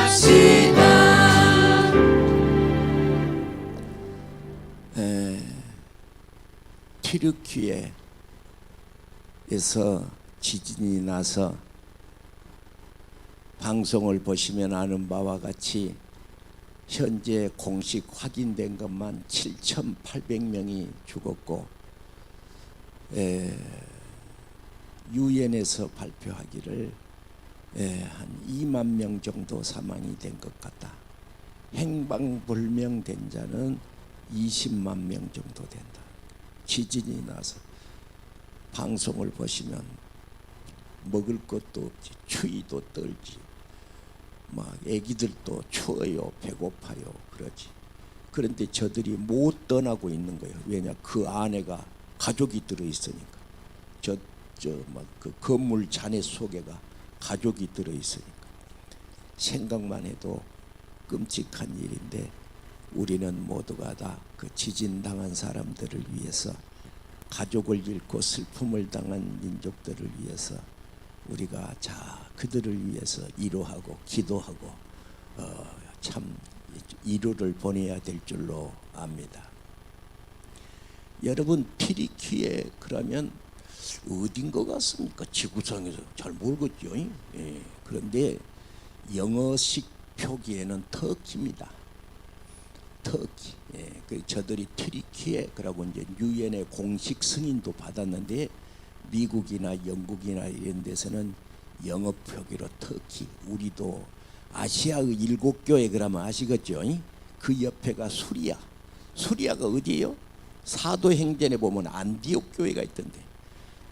합시다. 튀르키예에서 지진이 나서 방송을 보시면 아는 바와 같이 현재 공식 확인된 것만 7,800명이 죽었고 유엔에서 발표하기를 한 2만 명 정도 사망이 된 것 같다. 행방불명된 자는 20만 명 정도 된다. 지진이 나서 방송을 보시면 먹을 것도 없지, 추위도 떨지, 막 애기들도 추워요, 배고파요 그러지. 그런데 저들이 못 떠나고 있는 거예요. 왜냐, 그 안에가 가족이 들어 있으니까. 막 그 건물 잔해 속에가 가족이 들어 있으니까. 생각만 해도 끔찍한 일인데, 우리는 모두가 다 그 지진 당한 사람들을 위해서, 가족을 잃고 슬픔을 당한 민족들을 위해서 우리가 그들을 위해서 위로하고 기도하고 참 위로를 보내야 될 줄로 압니다. 여러분, 튀르키예 그러면 어딘 것 같습니까? 지구상에서 잘 모르겠죠. 그런데 영어식 표기에는 터키입니다. 터키. 저들이 튀르키예 그러고 이제 유엔의 공식 승인도 받았는데, 미국이나 영국이나 이런 데서는 영어 표기로 터키. 우리도 아시아의 7교회 그러면 아시겠죠? 그 옆에가 수리아. 수리아가 어디예요? 사도행전에 보면 안디옥 교회가 있던데.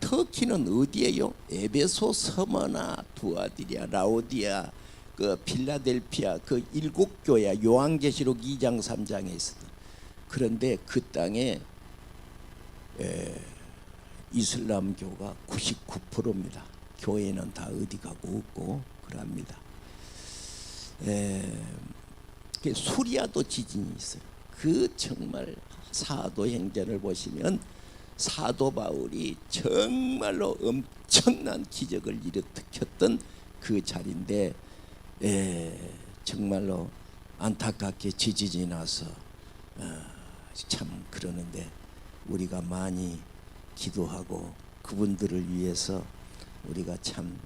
터키는 어디예요? 에베소, 서머나, 두아디리아, 라오디아, 그 필라델피아, 그 7교회야. 요한계시록 2장 3장에 있었던. 그런데 그 땅에 이슬람교가 99%입니다. 교회는 다 어디 가고 없고 그럽니다. 수리아도 지진이 있어요. 그 정말 사도행전을 보시면 사도 바울이 정말로 엄청난 기적을 일으켰던 그 자리인데, 정말로 안타깝게 지진이 나서 참 그러는데, 우리가 많이 기도하고 그분들을 위해서 우리가 참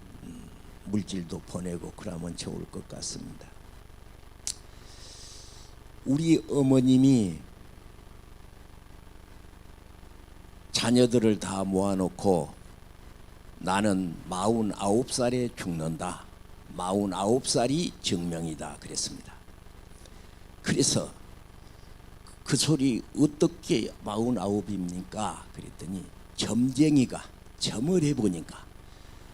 물질도 보내고 그러면 좋을 것 같습니다. 우리 어머님이 자녀들을 다 모아놓고 나는 49살에 죽는다, 49살이 증명이다 그랬습니다. 그래서 그 소리 어떻게 49입니까? 그랬더니 점쟁이가 점을 해보니까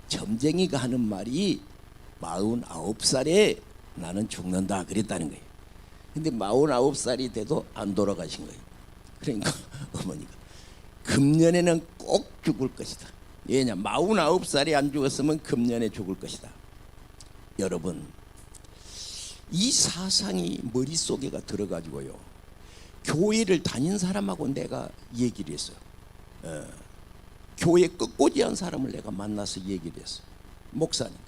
점쟁이가 하는 말이 49살에 나는 죽는다 그랬다는 거예요. 근데 49살이 돼도 안 돌아가신 거예요. 그러니까 어머니가 금년에는 꼭 죽을 것이다. 왜냐, 49살이 안 죽었으면 금년에 죽을 것이다. 여러분, 이 사상이 머릿속에가 들어가지고요, 교회를 다닌 사람하고 내가 얘기를 했어요. 교회 끝꽂이한 사람을 내가 만나서 얘기를 했어요. 목사니까.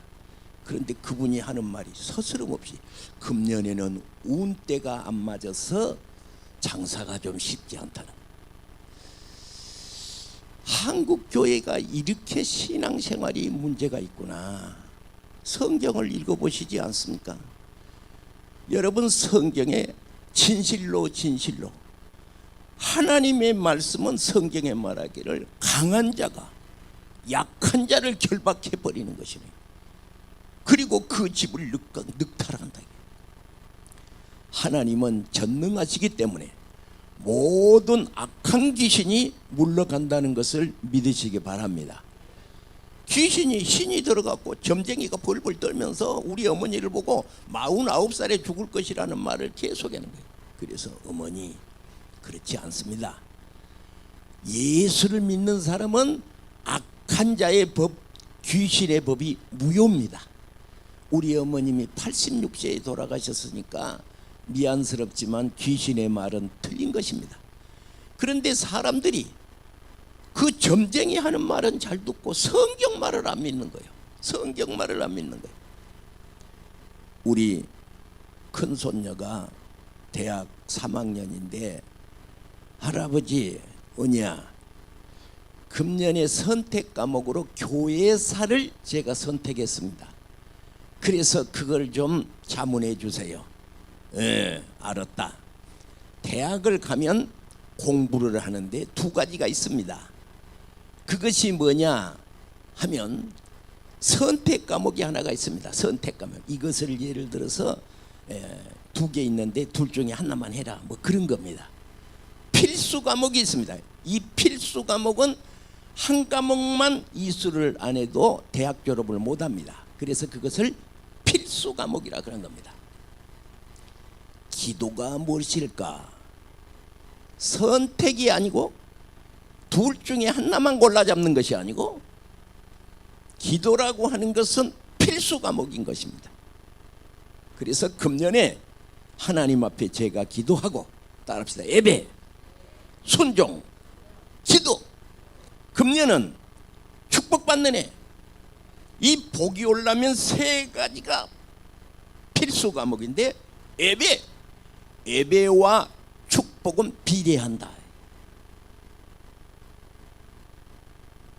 그런데 그분이 하는 말이 서스럼없이 금년에는 운때가 안 맞아서 장사가 좀 쉽지 않다는. 한국 교회가 이렇게 신앙생활이 문제가 있구나. 성경을 읽어보시지 않습니까? 여러분, 성경에 진실로 하나님의 말씀은 성경에 말하기를 강한 자가 약한 자를 결박해 버리는 것이네. 그리고 그 집을 늑탈한다. 하나님은 전능하시기 때문에 모든 악한 귀신이 물러간다는 것을 믿으시기 바랍니다. 귀신이 신이 들어갔고 점쟁이가 벌벌 떨면서 우리 어머니를 보고 49살에 죽을 것이라는 말을 계속하는 거예요. 그래서 어머니, 그렇지 않습니다. 예수를 믿는 사람은 악한 자의 법, 귀신의 법이 무효입니다. 우리 어머님이 86세에 돌아가셨으니까 미안스럽지만 귀신의 말은 틀린 것입니다. 그런데 사람들이 그 점쟁이 하는 말은 잘 듣고 성경 말을 안 믿는 거예요. 성경 말을 안 믿는 거예요. 우리 큰 손녀가 대학 3학년인데 할아버지, 은희야, 금년에 선택 과목으로 교회사를 제가 선택했습니다. 그래서 그걸 좀 자문해 주세요. 예, 알았다. 대학을 가면 공부를 하는데 두 가지가 있습니다. 그것이 뭐냐 하면 선택 과목이 하나가 있습니다. 선택 과목. 이것을 예를 들어서 두 개 있는데 둘 중에 하나만 해라, 뭐 그런 겁니다. 필수 과목이 있습니다. 이 필수 과목은 한 과목만 이수를 안 해도 대학 졸업을 못합니다. 그래서 그것을 필수 과목이라 그런 겁니다. 기도가 무엇일까? 선택이 아니고 둘 중에 하나만 골라 잡는 것이 아니고 기도라고 하는 것은 필수 과목인 것입니다. 그래서 금년에 하나님 앞에 제가 기도하고, 따라합시다. 예배, 순종, 기도. 금년은 축복받는 해. 이 복이 오려면 세 가지가 필수 과목인데 예배와 축복은 비례한다.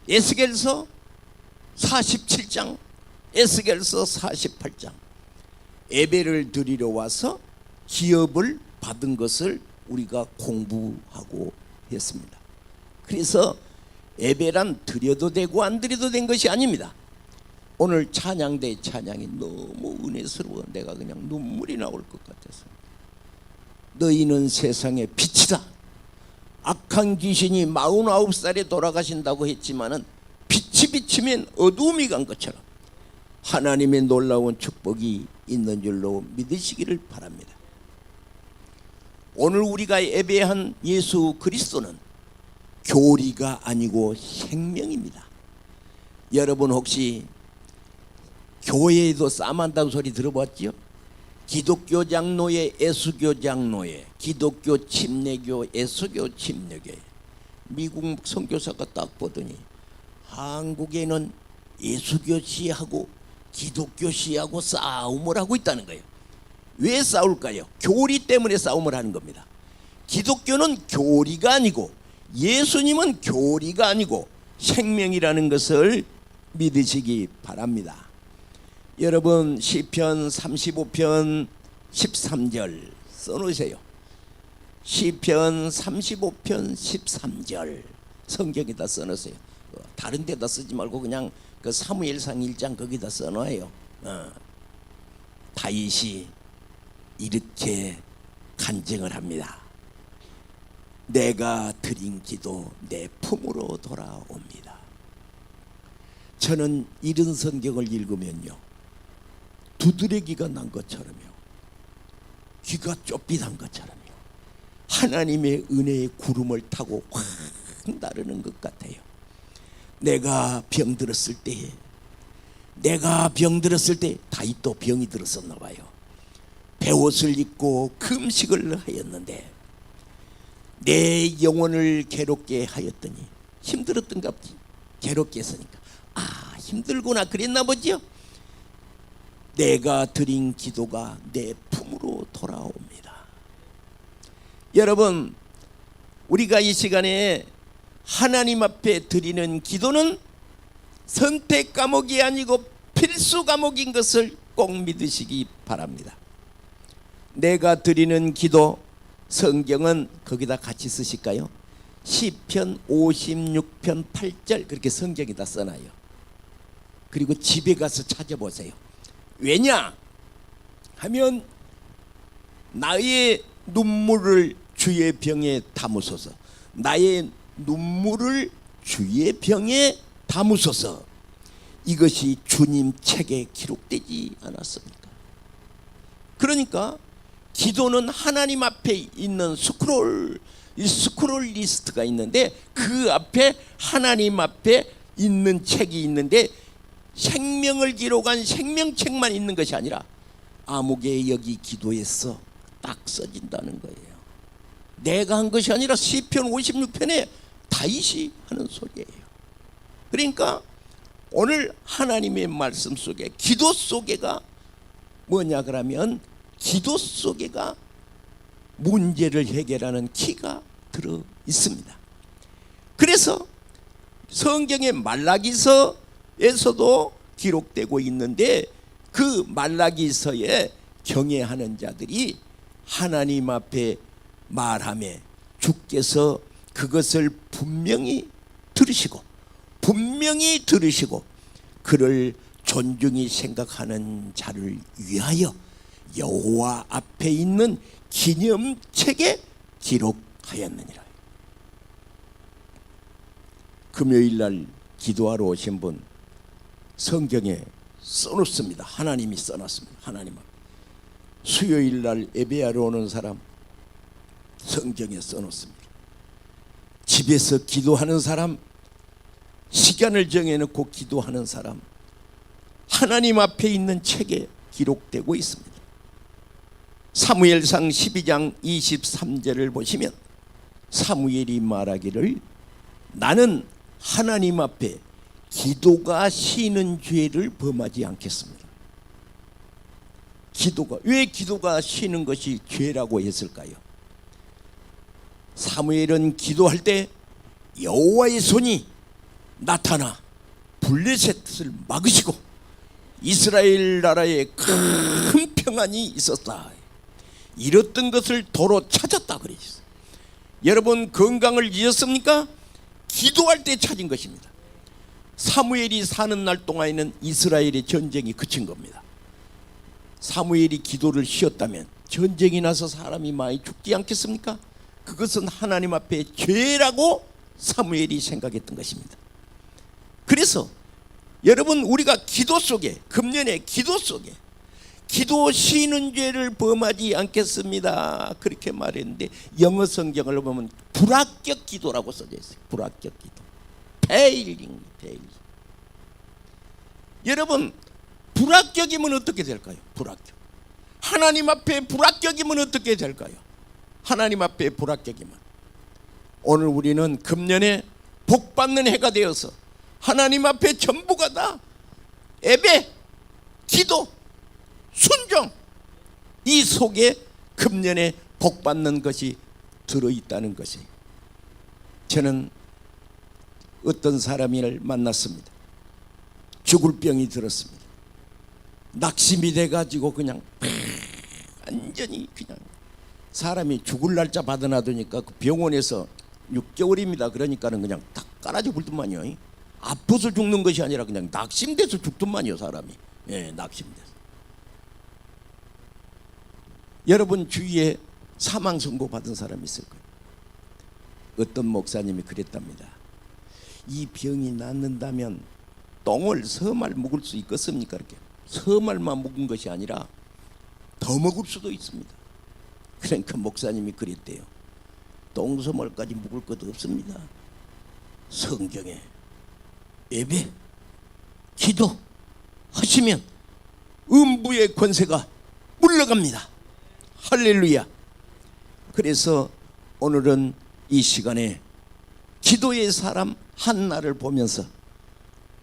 에스겔서 47장, 에스겔서 48장. 예배를 드리러 와서 기업을 받은 것을 우리가 공부하고 했습니다. 그래서 예배란 드려도 되고 안 드려도 된 것이 아닙니다. 오늘 찬양대 찬양이 너무 은혜스러워 내가 그냥 눈물이 나올 것 같아서. 너희는 세상의 빛이다. 악한 귀신이 49살에 돌아가신다고 했지만은 빛이 비치면 어두움이 간 것처럼 하나님의 놀라운 축복이 있는 줄로 믿으시기를 바랍니다. 오늘 우리가 예배한 예수 그리스도는 교리가 아니고 생명입니다. 여러분 혹시 교회에도 싸움한다는 소리 들어봤죠? 기독교 장로회, 예수교 장로회, 기독교 침례교, 예수교 침례교. 미국 선교사가 딱 보더니 한국에는 예수교 시하고 기독교 시하고 싸움을 하고 있다는 거예요. 왜 싸울까요? 교리 때문에 싸움을 하는 겁니다. 기독교는 교리가 아니고 예수님은 교리가 아니고 생명이라는 것을 믿으시기 바랍니다. 여러분 시편 35편 13절 써놓으세요. 시편 35편 13절 성경에다 써놓으세요. 다른 데다 쓰지 말고 그냥 그 사무엘상 1장 거기다 써놔요. 다윗이 이렇게 간증을 합니다. 내가 드린 기도 내 품으로 돌아옵니다. 저는 이런 성경을 읽으면요, 두드러기가 난 것처럼요, 귀가 좁빗한 것처럼요, 하나님의 은혜의 구름을 타고 확 나르는 것 같아요. 내가 병들었을 때 다윗도 병이 들었었나 봐요. 베옷을 입고 금식을 하였는데 내 영혼을 괴롭게 하였더니, 힘들었던가 보지. 괴롭게 했으니까 힘들구나 그랬나 보죠. 내가 드린 기도가 내 품으로 돌아옵니다. 여러분 우리가 이 시간에 하나님 앞에 드리는 기도는 선택 과목이 아니고 필수 과목인 것을 꼭 믿으시기 바랍니다. 내가 드리는 기도, 성경은 거기다 같이 쓰실까요? 시편 56편 8절 그렇게 성경에다 써놔요. 그리고 집에 가서 찾아보세요. 왜냐 하면 나의 눈물을 주의 병에 담으소서, 나의 눈물을 주의 병에 담으소서. 이것이 주님 책에 기록되지 않았습니까? 그러니까 기도는 하나님 앞에 있는 스크롤 리스트가 있는데 그 앞에 하나님 앞에 있는 책이 있는데 생명을 기록한 생명책만 있는 것이 아니라 아무개 여기 기도했어 딱 써진다는 거예요. 내가 한 것이 아니라 시편 56편에 다윗이 하는 소리예요. 그러니까 오늘 하나님의 말씀 속에 기도 속에가 뭐냐 그러면 기도 속에가 문제를 해결하는 키가 들어 있습니다. 그래서 성경의 말라기서에서도 기록되고 있는데 그 말라기서에 경외하는 자들이 하나님 앞에 말하며 주께서 그것을 분명히 들으시고 그를 존중히 생각하는 자를 위하여 여호와 앞에 있는 기념책에 기록하였느니라. 금요일날 기도하러 오신 분 성경에 써놓습니다. 하나님이 써놨습니다. 하나님 앞에. 수요일날 예배하러 오는 사람 성경에 써놓습니다. 집에서 기도하는 사람, 시간을 정해놓고 기도하는 사람, 하나님 앞에 있는 책에 기록되고 있습니다. 사무엘상 12장 23절을 보시면 사무엘이 말하기를 나는 하나님 앞에 기도가 쉬는 죄를 범하지 않겠습니다. 왜 기도가 쉬는 것이 죄라고 했을까요? 사무엘은 기도할 때 여호와의 손이 나타나 블레셋을 막으시고 이스라엘 나라에 큰 평안이 있었다. 잃었던 것을 도로 찾았다 그랬어요. 여러분 건강을 잃었습니까? 기도할 때 찾은 것입니다. 사무엘이 사는 날 동안에는 이스라엘의 전쟁이 그친 겁니다. 사무엘이 기도를 쉬었다면 전쟁이 나서 사람이 많이 죽지 않겠습니까? 그것은 하나님 앞에 죄라고 사무엘이 생각했던 것입니다. 그래서 여러분 우리가 기도 속에 금년에 기도 속에 기도 쉬는 죄를 범하지 않겠습니다 그렇게 말했는데 영어 성경을 보면 불합격 기도라고 써져 있어요. 불합격 기도. 페일링. 여러분 불합격이면 어떻게 될까요? 불합격. 하나님 앞에 불합격이면 어떻게 될까요? 하나님 앞에 불합격이면 오늘 우리는 금년에 복받는 해가 되어서 하나님 앞에 전부가 다 예배, 기도, 순종 이 속에 금년에 복받는 것이 들어있다는 것이 저는 어떤 사람을 만났습니다. 죽을 병이 들었습니다. 낙심이 돼가지고 그냥 완전히 그냥 사람이 죽을 날짜 받아놔두니까 그 병원에서 6개월입니다. 그러니까는 그냥 딱 깔아줘 불더만요. 아파서 죽는 것이 아니라 그냥 낙심돼서 죽더만요 사람이. 예, 낙심돼서. 여러분 주위에 사망 선고 받은 사람이 있을 거예요. 어떤 목사님이 그랬답니다. 이 병이 낫는다면 똥을 서말 먹을 수 있겠습니까? 이렇게 서말만 먹은 것이 아니라 더 먹을 수도 있습니다. 그러니까 목사님이 그랬대요. 똥서말까지 먹을 것도 없습니다. 성경에 예배, 기도 하시면 음부의 권세가 물러갑니다. 할렐루야. 그래서 오늘은 이 시간에 기도의 사람 한나를 보면서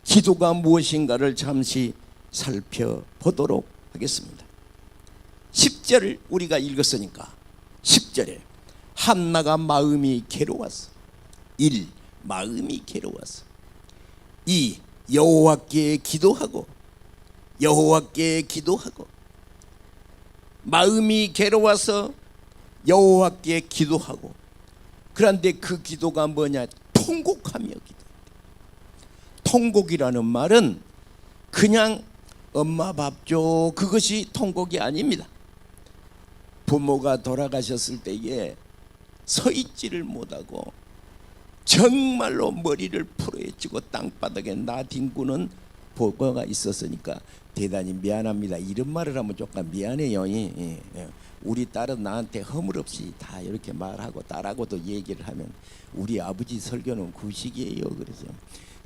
기도가 무엇인가를 잠시 살펴보도록 하겠습니다. 10절을 우리가 읽었으니까 10절에 한나가 마음이 괴로웠어. 1. 마음이 괴로웠어. 2. 여호와께 기도하고 마음이 괴로워서 여호와께 기도하고 그런데 그 기도가 뭐냐? 통곡하며 기도. 통곡이라는 말은 그냥 엄마 밥 줘 그것이 통곡이 아닙니다. 부모가 돌아가셨을 때에 서 있지를 못하고 정말로 머리를 풀어헤치고 땅바닥에 나뒹구는 보고가 있었으니까 대단히 미안합니다. 이런 말을 하면 조금 미안해요. 우리 딸은 나한테 허물없이 다 이렇게 말하고 딸하고도 얘기를 하면 우리 아버지 설교는 구식이에요. 그래서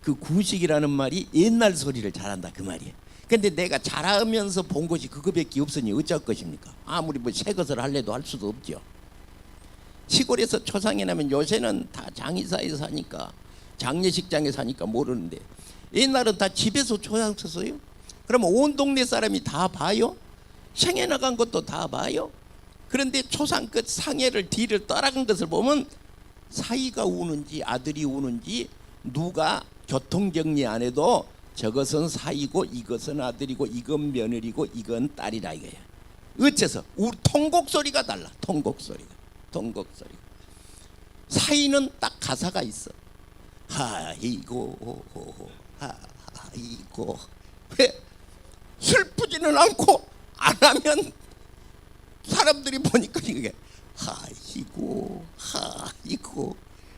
그 구식이라는 말이 옛날 소리를 잘한다 그 말이에요. 근데 내가 잘하면서 본 것이 그거밖에 없으니 어쩔 것입니까? 아무리 뭐 새 것을 할래도 할 수도 없죠. 시골에서 초상에 나면 요새는 다 장의사에 사니까 장례식장에 사니까 모르는데 옛날은 다 집에서 초상 쳤어요. 그러면 온 동네 사람이 다 봐요. 생애 나간 것도 다 봐요. 그런데 초상 끝 상해를 뒤를 따라간 것을 보면 사이가 우는지 아들이 우는지 누가 교통정리 안 해도 저것은 사이고 이것은 아들이고 이건 며느리고 이건 딸이라 이거예요. 어째서? 우리 통곡 소리가 달라. 통곡 소리가. 사이는 딱 가사가 있어. 하이고 하이고. 왜 슬프지는 않고 안 하면 사람들이 보니까 이게 하이고.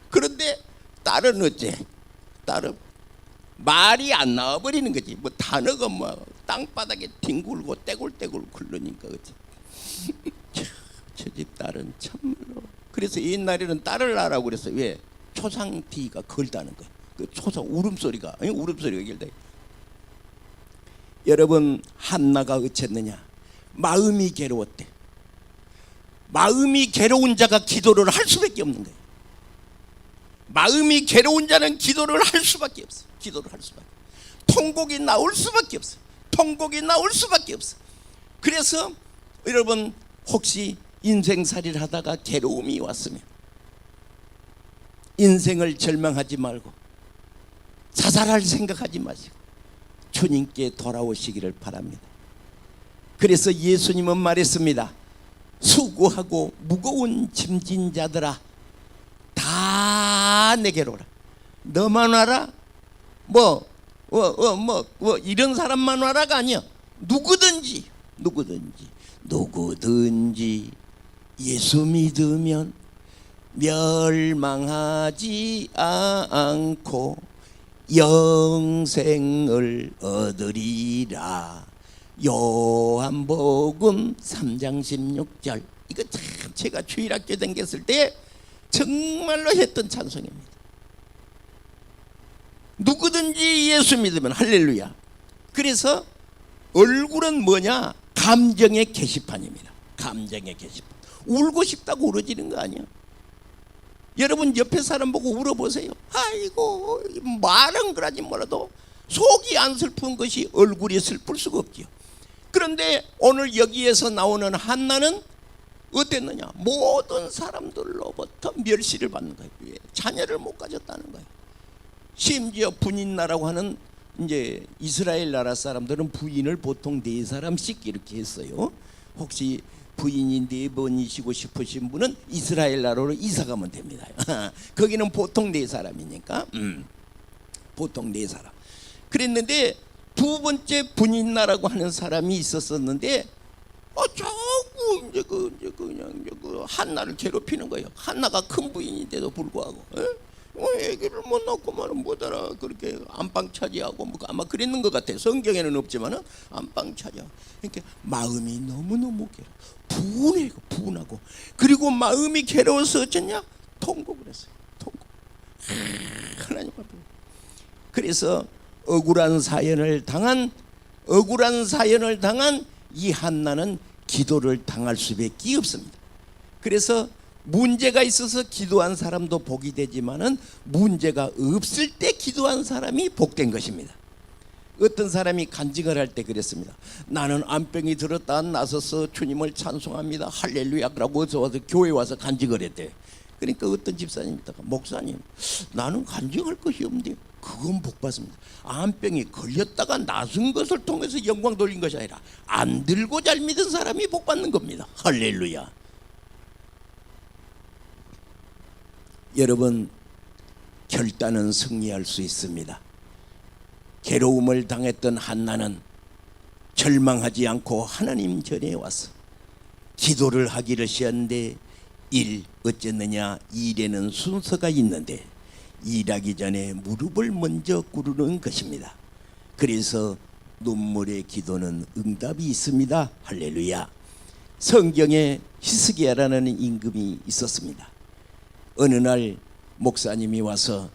그런데 딸은 어째? 딸은 말이 안 나와버리는 거지. 뭐 단어가 뭐 땅바닥에 뒹굴고 떼굴떼굴 굴르니까 어째. 저 집 딸은 참말로. 그래서 옛날에는 딸을 낳으라고 그랬어요. 왜? 초상티가 걸다는 거예요. 그 초상 울음소리가 결다. 여러분 한나가 어쨌느냐? 마음이 괴로웠대. 마음이 괴로운 자가 기도를 할 수밖에 없는 거예요. 마음이 괴로운 자는 기도를 할 수밖에 없어. 기도를 할 수밖에. 통곡이 나올 수밖에 없어. 통곡이 나올 수밖에 없어. 그래서 여러분 혹시 인생살이를 하다가 괴로움이 왔으면 인생을 절망하지 말고 자살할 생각하지 마시고 주님께 돌아오시기를 바랍니다. 그래서 예수님은 말했습니다. 수고하고 무거운 짐진 자들아 다 내게로 오라. 너만 와라? 이런 사람만 와라가 아니야. 누구든지 예수 믿으면 멸망하지 않고 영생을 얻으리라. 요한복음 3장 16절. 이거 참 제가 주일학교 다녔을 때 정말로 했던 찬송입니다. 누구든지 예수 믿으면 할렐루야. 그래서 얼굴은 뭐냐? 감정의 게시판입니다. 감정의 게시판. 울고 싶다고 울어지는 거 아니야. 여러분 옆에 사람 보고 울어보세요. 아이고 말은 그러지 몰라도 속이 안 슬픈 것이 얼굴이 슬플 수가 없지요. 그런데 오늘 여기에서 나오는 한나는 어땠느냐? 모든 사람들로부터 멸시를 받는 거예요. 자녀를 못 가졌다는 거예요. 심지어 부인나라고 하는 이제 이스라엘 나라 사람들은 부인을 보통 4사람씩 이렇게 했어요. 혹시 부인이 4번이시고 싶으신 분은 이스라엘 나라로 이사 가면 됩니다. 거기는 보통 4사람이니까 보통 4사람. 그랬는데 두 번째 부인나라고 하는 사람이 있었었는데 자꾸 이제 그 한나를 괴롭히는 거예요. 한나가 큰 부인인데도 불구하고 애기를 못 낳고만은 못 알아. 그렇게 안방 차지하고 뭐 아마 그랬는 것 같아요. 성경에는 없지만은 안방 차지하고. 그러니까 마음이 너무너무 분하고 그리고 마음이 괴로워서 어쩌냐? 통곡을 했어요. 통곡. 하나님 앞에. 그래서 억울한 사연을 당한 이 한나는 기도를 당할 수밖에 없습니다. 그래서 문제가 있어서 기도한 사람도 복이 되지만은 문제가 없을 때 기도한 사람이 복된 것입니다. 어떤 사람이 간증을 할 때 그랬습니다. 나는 암병이 들었다 나서서 주님을 찬송합니다. 할렐루야. 그러고 와서 교회 와서 간증을 했대. 그러니까 어떤 집사님이다가 목사님 나는 간증할 것이 없는데 그건 복 받습니다. 암병이 걸렸다가 나선 것을 통해서 영광 돌린 것이 아니라 안 들고 잘 믿은 사람이 복 받는 겁니다. 할렐루야. 여러분 결단은 승리할 수 있습니다. 괴로움을 당했던 한나는 절망하지 않고 하나님 전에 와서 기도를 하기를 시작하는데 어쨌느냐? 일에는 순서가 있는데 일하기 전에 무릎을 먼저 꿇는 것입니다. 그래서 눈물의 기도는 응답이 있습니다. 할렐루야. 성경에 히스기야라는 임금이 있었습니다. 어느 날 목사님이 와서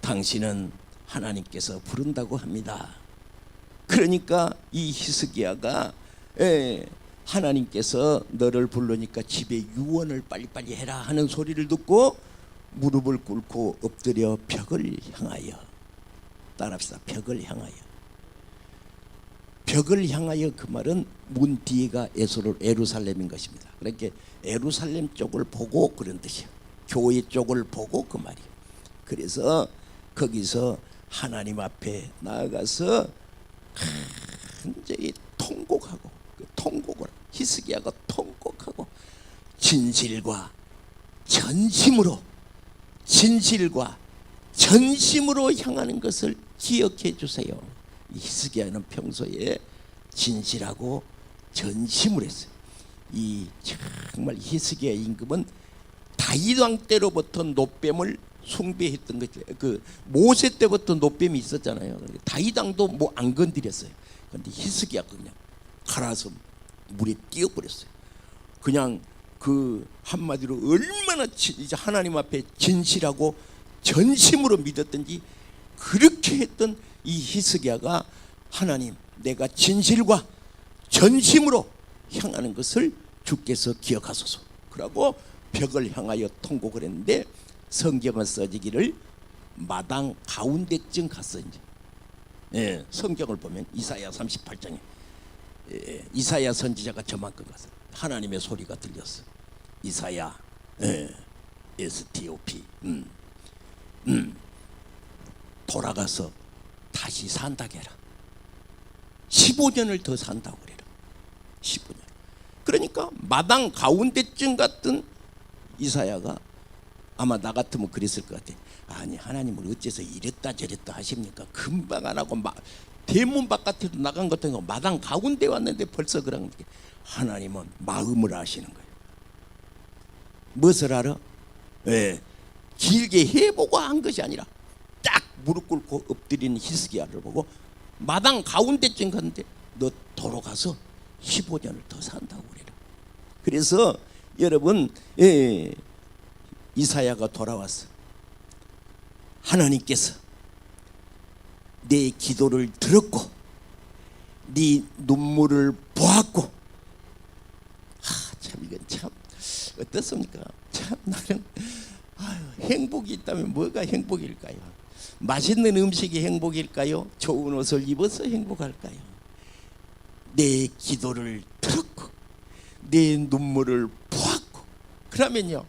당신은 하나님께서 부른다고 합니다. 그러니까 이 히스기야가 하나님께서 너를 부르니까 집에 유언을 빨리빨리 해라 하는 소리를 듣고 무릎을 꿇고 엎드려 벽을 향하여, 따라합시다. 벽을 향하여 벽을 향하여 그 말은 문 뒤가 예루살렘인 것입니다. 그러니까 예루살렘 쪽을 보고 그런 뜻이에요. 교회 쪽을 보고 그 말이에요. 그래서 거기서 하나님 앞에 나아가서 간절히 통곡하고, 통곡을 히스기야가 통곡하고 진실과 전심으로 향하는 것을 기억해 주세요. 히스기야는 평소에 진실하고 전심을 했어요. 이 정말 히스기야 임금은 다윗 왕 때로부터 노뱀을 숭배했던 거죠. 그 모세 때부터 노뱀이 있었잖아요. 다윗 왕도 뭐 안 건드렸어요. 그런데 히스기야가 그냥 갈아서 물에 뛰어버렸어요. 그냥 그 한마디로 얼마나 이제 하나님 앞에 진실하고 전심으로 믿었던지 그렇게 했던 이 히스기야가 하나님, 내가 진실과 전심으로 향하는 것을 주께서 기억하소서. 그러고 벽을 향하여 통곡을 했는데 성경은 써지기를 마당 가운데쯤 갔어 이제. 예, 성경을 보면 이사야 38장에 이사야 선지자가 저만큼 갔어. 하나님의 소리가 들렸어. 이사야, STOP, 돌아가서 다시 산다고 해라. 15년을 더 산다고 그래라. 15년. 그러니까 마당 가운데쯤 갔던 이사야가 아마 나 같으면 그랬을 것 같아. 아니 하나님을 어째서 이랬다 저랬다 하십니까? 금방 안 하고 대문 바깥에도 나간 것도 아니고 마당 가운데 왔는데 벌써 그런 게. 하나님은 마음을 아시는 거예요. 무엇을 알아? 길게 해보고 한 것이 아니라 딱 무릎 꿇고 엎드리는 히스기야를 보고 마당 가운데쯤 갔는데 너 돌아가서 15년을 더 산다고 그래라. 그래서 여러분 이사야가 돌아왔어. 하나님께서 내 기도를 들었고 네 눈물을 보았고 참 이건 참 어떻습니까? 참 나는 행복이 있다면 뭐가 행복일까요? 맛있는 음식이 행복일까요? 좋은 옷을 입어서 행복할까요? 내 기도를 들었고 내 눈물을 보았고 그러면요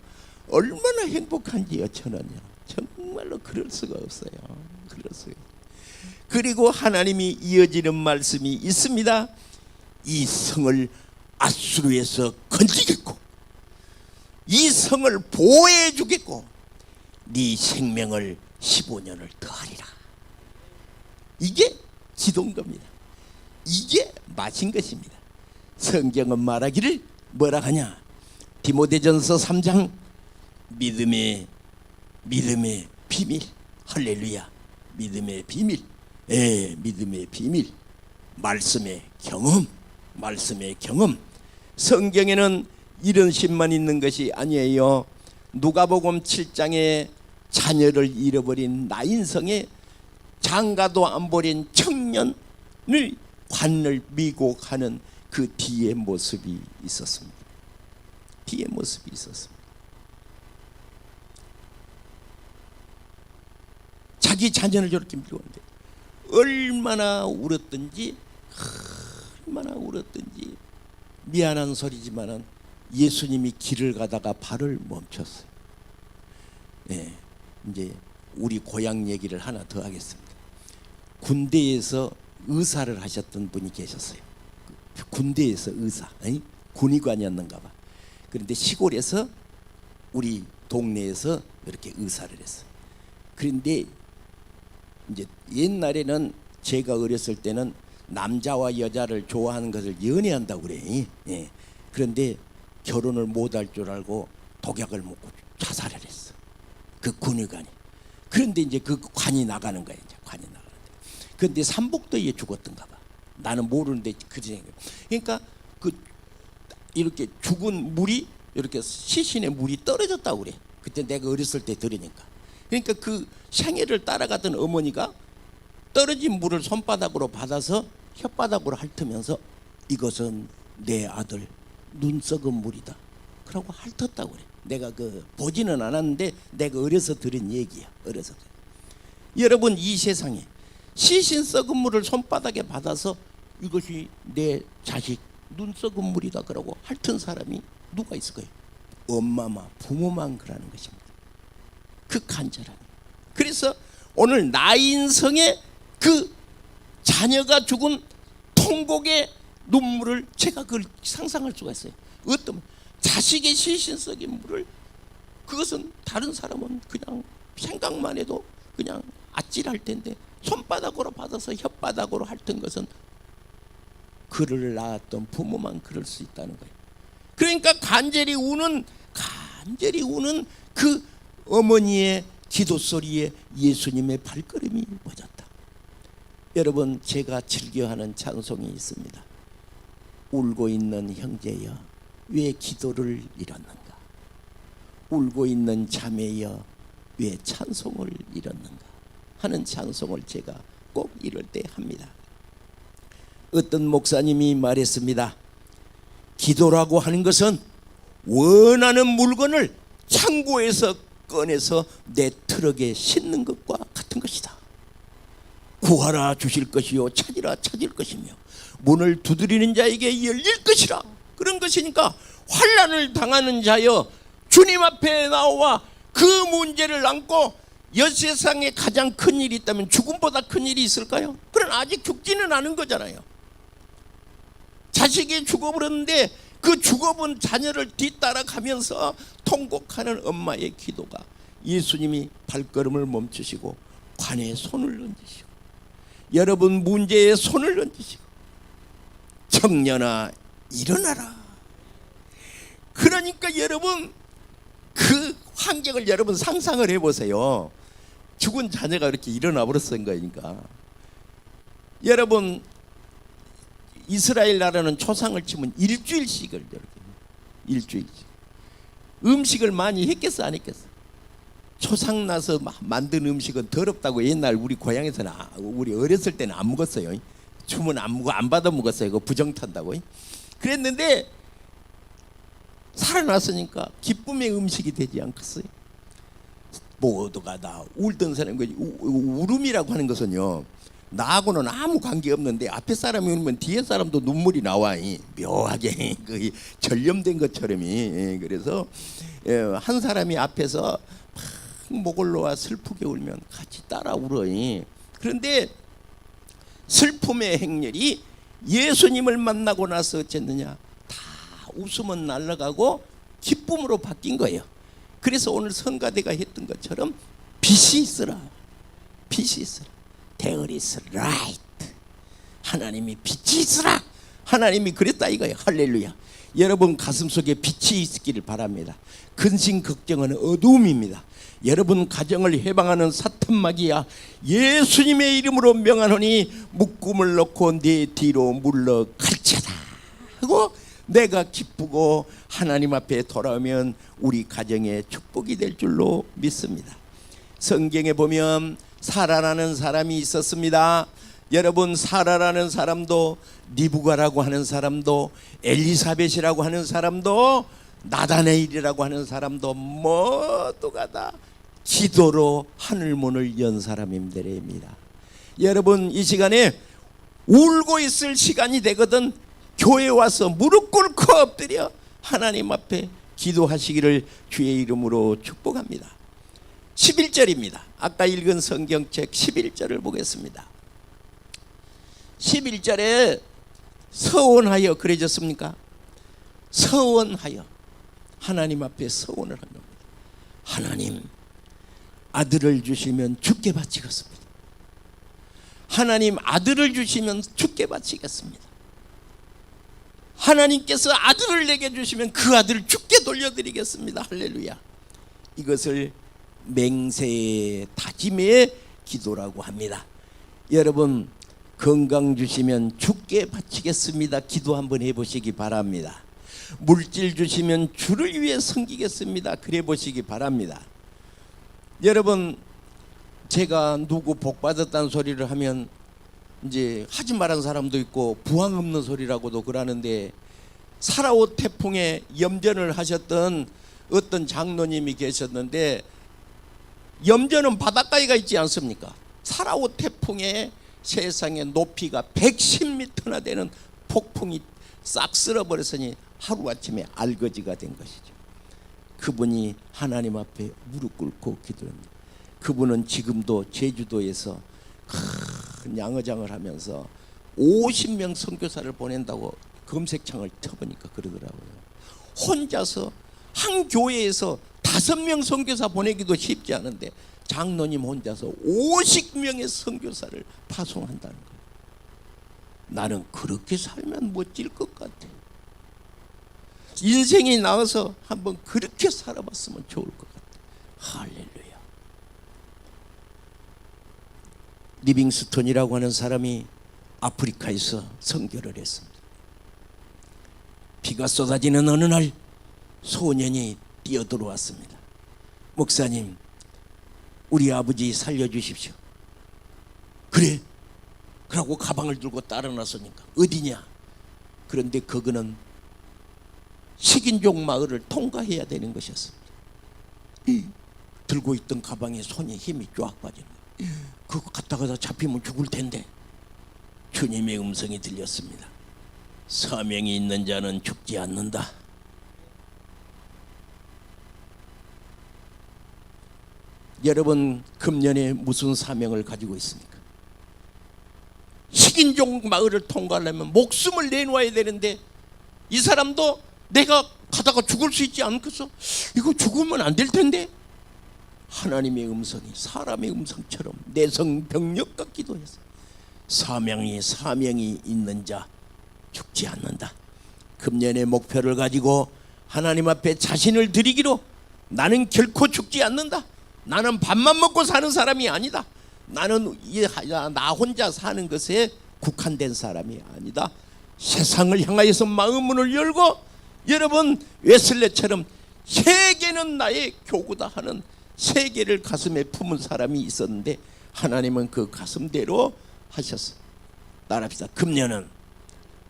얼마나 행복한지요. 저는요 정말로 그럴 수가 없어요. 그럴 수가. 그리고 하나님이 이어지는 말씀이 있습니다. 이 성을 앗수르에서 건지겠고 이 성을 보호해 주겠고 네 생명을 15년을 더하리라. 이게 기도인 겁니다. 이게 마신 것입니다. 성경은 말하기를 뭐라 하냐? 디모데전서 3장 믿음의 비밀. 할렐루야. 믿음의 비밀. 믿음의 비밀. 말씀의 경험. 성경에는 이런 신만 있는 것이 아니에요. 누가복음 7장에 자녀를 잃어버린 나인성의 장가도 안 버린 청년을 관을 미고 가는 그 뒤의 모습이 있었습니다. 뒤의 모습이 있었습니다. 자기 자녀를 저렇게 밀고 가는데 얼마나 울었던지 미안한 소리지만은 예수님이 길을 가다가 발을 멈췄어요. 이제 우리 고향 얘기를 하나 더 하겠습니다. 군대에서 의사를 하셨던 분이 계셨어요. 군대에서 의사, 군의관이었는가 봐. 그런데 시골에서 우리 동네에서 이렇게 의사를 했어요. 그런데 이제 옛날에는 제가 어렸을 때는 남자와 여자를 좋아하는 것을 연애한다고 그래. 그런데 결혼을 못할 줄 알고 독약을 먹고 자살을 했어. 그 군의관이. 그런데 이제 그 관이 나가는 거야. 이제 관이 나가는데. 그런데 삼복도에 죽었던가 봐. 나는 모르는데 그지. 그러니까 그 이렇게 죽은 물이 이렇게 시신의 물이 떨어졌다고 그래. 그때 내가 어렸을 때 들으니까. 그러니까 그 생애를 따라가던 어머니가 떨어진 물을 손바닥으로 받아서 혓바닥으로 핥으면서 이것은 내 아들 눈 썩은 물이다. 그러고 핥았다고 그래. 내가 그 보지는 않았는데 내가 어려서 들은 얘기야. 어려서. 여러분 이 세상에 시신 썩은 물을 손바닥에 받아서 이것이 내 자식 눈썩은 물이다 그러고 핥은 사람이 누가 있을 거예요? 엄마만 부모만 그러는 것입니다. 그 간절함이. 그래서 오늘 나인성의 그 자녀가 죽은 통곡의 눈물을 제가 그걸 상상할 수가 있어요. 어떤 자식의 시신 썩인 물을, 그것은 다른 사람은 그냥 생각만 해도 그냥 아찔할 텐데 손바닥으로 받아서 혓바닥으로 핥은 것은 그를 낳았던 부모만 그럴 수 있다는 거예요. 그러니까 간절히 우는 그 어머니의 기도 소리에 예수님의 발걸음이 멎었다. 여러분, 제가 즐겨하는 찬송이 있습니다. 울고 있는 형제여 왜 기도를 잃었는가? 울고 있는 자매여 왜 찬송을 잃었는가? 하는 찬송을 제가 꼭 이럴 때 합니다. 어떤 목사님이 말했습니다. 기도라고 하는 것은 원하는 물건을 창고에서 꺼내서 내 트럭에 싣는 것과 같은 것이다. 구하라 주실 것이요 찾으라 찾을 것이며 문을 두드리는 자에게 열릴 것이라. 그런 것이니까 환난을 당하는 자여 주님 앞에 나와 그 문제를 안고 세상에 가장 큰 일이 있다면 죽음보다 큰 일이 있을까요? 그러나 아직 죽지는 않은 거잖아요. 자식이 죽어버렸는데 그 죽어본 자녀를 뒤따라가면서 통곡하는 엄마의 기도가 예수님이 발걸음을 멈추시고 관에 손을 얹으시고 여러분 문제에 손을 얹으시고 청년아 일어나라. 그러니까 여러분 그 환경을 여러분 상상을 해보세요. 죽은 자녀가 이렇게 일어나 버렸은 거니까. 여러분 이스라엘 나라는 초상을 치면 일주일씩을 이렇게 일주일씩 음식을 많이 했겠어 안 했겠어? 초상 나서 만든 음식은 더럽다고 옛날 우리 고향에서는 우리 어렸을 때는 안 먹었어요. 주문 안 받아 먹었어요. 그거 부정 탄다고. 그랬는데 살아났으니까 기쁨의 음식이 되지 않겠어요? 모두가 다 울던 사람, 울음이라고 하는 것은요 나하고는 아무 관계 없는데 앞에 사람이 울면 뒤에 사람도 눈물이 나와. 묘하게 그 전염된 것처럼. 그래서 한 사람이 앞에서 막 목을 놓아 슬프게 울면 같이 따라 울어. 그런데 슬픔의 행렬이 예수님을 만나고 나서 어쨌느냐, 다 웃음은 날아가고 기쁨으로 바뀐 거예요. 그래서 오늘 성가대가 했던 것처럼 빛이 있으라, 빛이 있으라. There is light. 하나님이 빛이 있으라. 하나님이 그랬다 이거예요. 할렐루야. 여러분 가슴속에 빛이 있기를 바랍니다. 근심 걱정은 어두움입니다. 여러분 가정을 해방하는 사탄마귀야 예수님의 이름으로 명하노니 묶음을 놓고 네 뒤로 물러갈지어다 하고 내가 기쁘고 하나님 앞에 돌아오면 우리 가정에 축복이 될 줄로 믿습니다. 성경에 보면 사라라는 사람이 있었습니다. 여러분 사라라는 사람도 리브가라고 하는 사람도 엘리사벳이라고 하는 사람도 나다네일이라고 하는 사람도 모두가 다 기도로 하늘문을 연 사람들입니다. 여러분 이 시간에 울고 있을 시간이 되거든 교회에 와서 무릎 꿇고 엎드려 하나님 앞에 기도하시기를 주의 이름으로 축복합니다. 11절입니다. 아까 읽은 성경책 11절을 보겠습니다. 11절에 서원하여 그래졌습니까? 서원하여 하나님 앞에 서원을 한 겁니다. 하나님 아들을 주시면 죽게 바치겠습니다. 하나님 아들을 주시면 죽게 바치겠습니다. 하나님께서 아들을 내게 주시면 그 아들을 죽게 돌려드리겠습니다. 할렐루야. 이것을 맹세의 다짐의 기도라고 합니다. 여러분 건강 주시면 죽게 바치겠습니다. 기도 한번 해보시기 바랍니다. 물질 주시면 주를 위해 섬기겠습니다. 그래 보시기 바랍니다. 여러분 제가 누구 복 받았다는 소리를 하면 이제 하지 말한 사람도 있고 부항 없는 소리라고도 그러는데 사라오 태풍에 염전을 하셨던 어떤 장로님이 계셨는데 염전은 바닷가에가 있지 않습니까? 사라오 태풍에 세상의 높이가 110m나 되는 폭풍이 싹 쓸어버렸으니 하루아침에 알거지가 된 것이죠. 그분이 하나님 앞에 무릎 꿇고 기도합니다. 그분은 지금도 제주도에서 큰 양어장을 하면서 50명 선교사를 보낸다고 검색창을 쳐보니까 그러더라고요. 혼자서 한 교회에서 5명 선교사 보내기도 쉽지 않은데 장로님 혼자서 50명의 선교사를 파송한다는 거예요. 나는 그렇게 살면 멋질 것 같아. 인생이 나와서 한번 그렇게 살아봤으면 좋을 것 같아. 할렐루야. 리빙스톤이라고 하는 사람이 아프리카에서 선교를 했습니다. 비가 쏟아지는 어느 날 소년이 뛰어들어왔습니다. 목사님, 우리 아버지 살려주십시오. 그래? 그러고 가방을 들고 따라 나서니까 어디냐? 그런데 그거는 식인종 마을을 통과해야 되는 것이었습니다. 들고 있던 가방에 손에 힘이 쫙 빠지는 거예요. 그거 갔다가 잡히면 죽을 텐데 주님의 음성이 들렸습니다. 사명이 있는 자는 죽지 않는다. 여러분, 금년에 무슨 사명을 가지고 있습니까? 식인종 마을을 통과하려면 목숨을 내놓아야 되는데 이 사람도 내가 가다가 죽을 수 있지 않겠어? 이거 죽으면 안 될 텐데 하나님의 음성이 사람의 음성처럼 내성병력 같기도 해서 사명이 있는 자 죽지 않는다. 금년의 목표를 가지고 하나님 앞에 자신을 드리기로 나는 결코 죽지 않는다. 나는 밥만 먹고 사는 사람이 아니다. 나는 나 혼자 사는 것에 국한된 사람이 아니다. 세상을 향하여서 마음문을 열고 여러분 웨슬레처럼 세계는 나의 교구다 하는 세계를 가슴에 품은 사람이 있었는데 하나님은 그 가슴대로 하셨어. 따라합시다. 금년은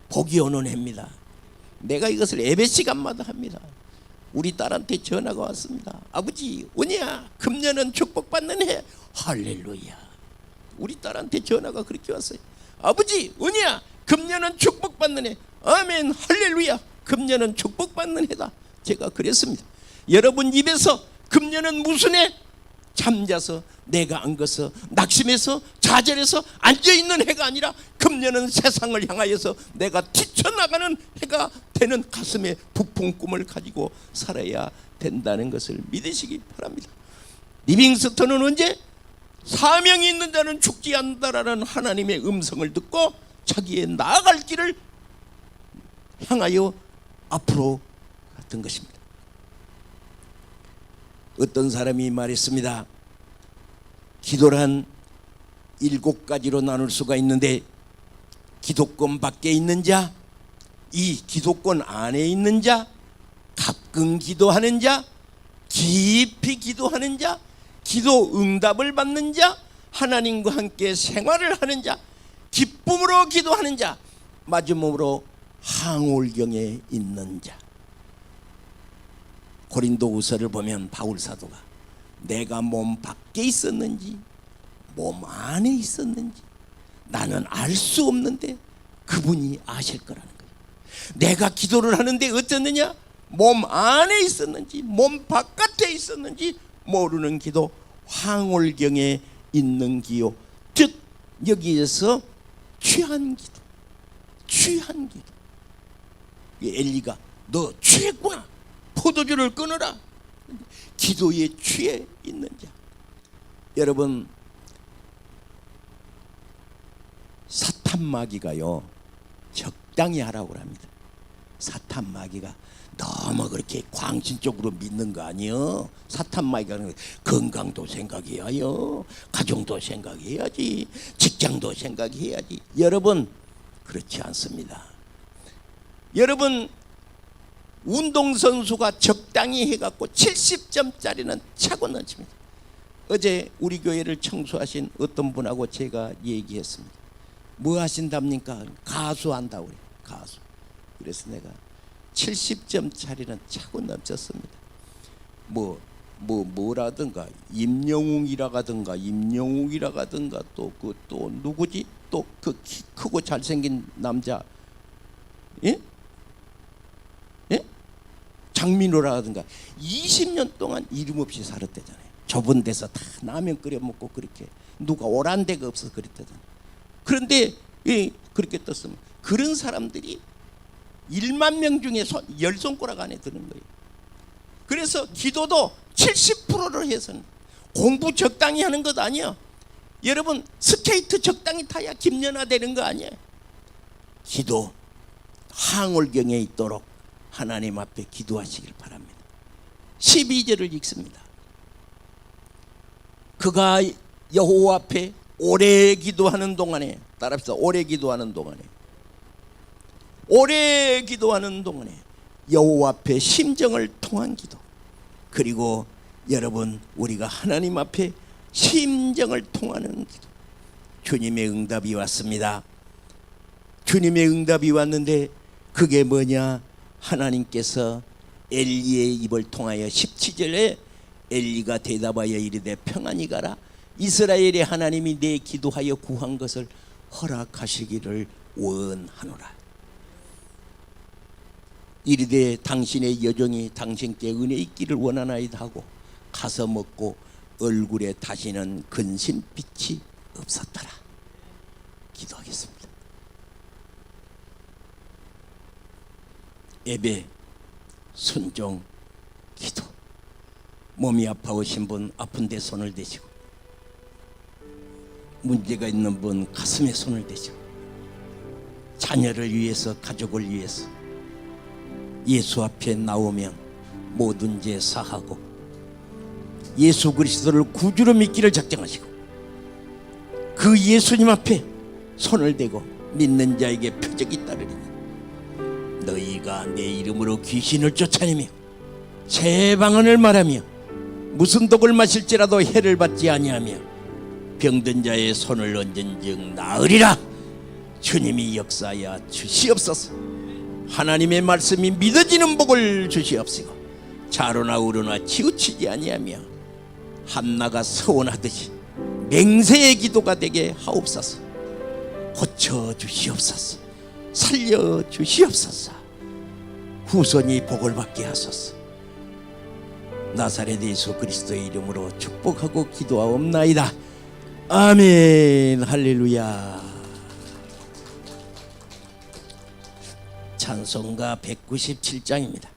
복이 오는 해입니다. 내가 이것을 예배 시간마다 합니다. 우리 딸한테 전화가 왔습니다. 아버지, 은혜야, 금년은 축복받는 해. 할렐루야. 우리 딸한테 전화가 그렇게 왔어요. 아버지, 은혜야, 금년은 축복받는 해. 아멘. 할렐루야. 금년은 축복받는 해다. 제가 그랬습니다. 여러분 입에서 금년은 무슨 해? 잠자서 내가 안겨서 낙심해서 좌절해서 앉아있는 해가 아니라 금년은 세상을 향하여서 내가 뛰쳐나가는 해가 되는 가슴에 부푼 꿈을 가지고 살아야 된다는 것을 믿으시기 바랍니다. 리빙스턴은 언제? 사명이 있는 자는 죽지 않는다라는 하나님의 음성을 듣고 자기의 나아갈 길을 향하여 앞으로 갔던 것입니다. 어떤 사람이 말했습니다. 기도란 7가지로 나눌 수가 있는데 기도권 밖에 있는 자, 이 기도권 안에 있는 자, 가끔 기도하는 자, 깊이 기도하는 자, 기도 응답을 받는 자, 하나님과 함께 생활을 하는 자, 기쁨으로 기도하는 자, 마지막으로 항울경에 있는 자. 고린도후서를 보면 바울 사도가 내가 몸 밖에 있었는지 몸 안에 있었는지 나는 알 수 없는데 그분이 아실 거라는 거예요. 내가 기도를 하는데 어쩌느냐? 몸 안에 있었는지 몸 바깥에 있었는지 모르는 기도, 황홀경에 있는 기요. 즉 여기에서 취한 기도, 취한 기도. 엘리가 너 취했구나, 포도주를 끊어라. 기도에 취해 있는 자. 여러분, 사탄마귀가요 적당히 하라고 합니다. 사탄마귀가 너무 그렇게 광신적으로 믿는 거 아니요. 사탄마귀가 건강도 생각해야요, 가정도 생각해야지, 직장도 생각해야지. 여러분 그렇지 않습니다. 여러분 운동선수가 적당히 해갖고 70점짜리는 차고 넘칩니다. 어제 우리 교회를 청소하신 어떤 분하고 제가 얘기했습니다. 뭐 하신답니까? 가수 한다고 그래요. 가수. 그래서 내가 70점짜리는 차고 넘쳤습니다. 뭐라든가 임영웅이라든가 또 또 누구지? 또 그 키 크고 잘생긴 남자, 예? 예? 장민호라든가 20년 동안 이름 없이 살았대잖아요. 좁은 데서 다 라면 끓여 먹고 그렇게 누가 오란 데가 없어서 그랬다잖아요. 그런데 그렇게 떴으면 그런 사람들이 1만 명 중에 10손가락 안에 드는 거예요. 그래서 기도도 70%를 해서는 공부 적당히 하는 것 아니에요. 여러분 스케이트 적당히 타야 김연아 되는 거 아니에요. 기도 항월경에 있도록 하나님 앞에 기도하시길 바랍니다. 12절을 읽습니다. 그가 여호와 앞에 오래 기도하는 동안에, 따라합시다. 오래 기도하는 동안에, 오래 기도하는 동안에 여호와 앞에 심정을 통한 기도. 그리고 여러분 우리가 하나님 앞에 심정을 통하는 기도. 주님의 응답이 왔습니다. 주님의 응답이 왔는데 그게 뭐냐? 하나님께서 엘리의 입을 통하여 17절에 엘리가 대답하여 이르되 평안히 가라. 이스라엘의 하나님이 내 기도하여 구한 것을 허락하시기를 원하노라. 이르되 당신의 여종이 당신께 은혜 있기를 원하나이다 하고 가서 먹고 얼굴에 다시는 근심빛이 없었더라. 기도하겠습니다. 예배, 순종, 기도. 몸이 아파오신 분 아픈 데 손을 대시고, 문제가 있는 분 가슴에 손을 대시고, 자녀를 위해서, 가족을 위해서 예수 앞에 나오면 모든 죄 사하고 예수 그리스도를 구주로 믿기를 작정하시고 그 예수님 앞에 손을 대고 믿는 자에게 표적이 따르리니 너희가 내 이름으로 귀신을 쫓아내며 새 방언을 말하며 무슨 독을 마실지라도 해를 받지 아니하며 병든 자의 손을 얹은즉 나으리라. 주님이 역사하여 주시옵소서. 하나님의 말씀이 믿어지는 복을 주시옵시고 자로나 우로나 치우치지 아니하며 한나가 서원하듯이 맹세의 기도가 되게 하옵소서. 고쳐 주시옵소서. 살려 주시옵소서. 후손이 복을 받게 하소서. 나사렛 예수 그리스도의 이름으로 축복하고 기도하옵나이다. 아멘. 할렐루야. 찬송가 197장입니다.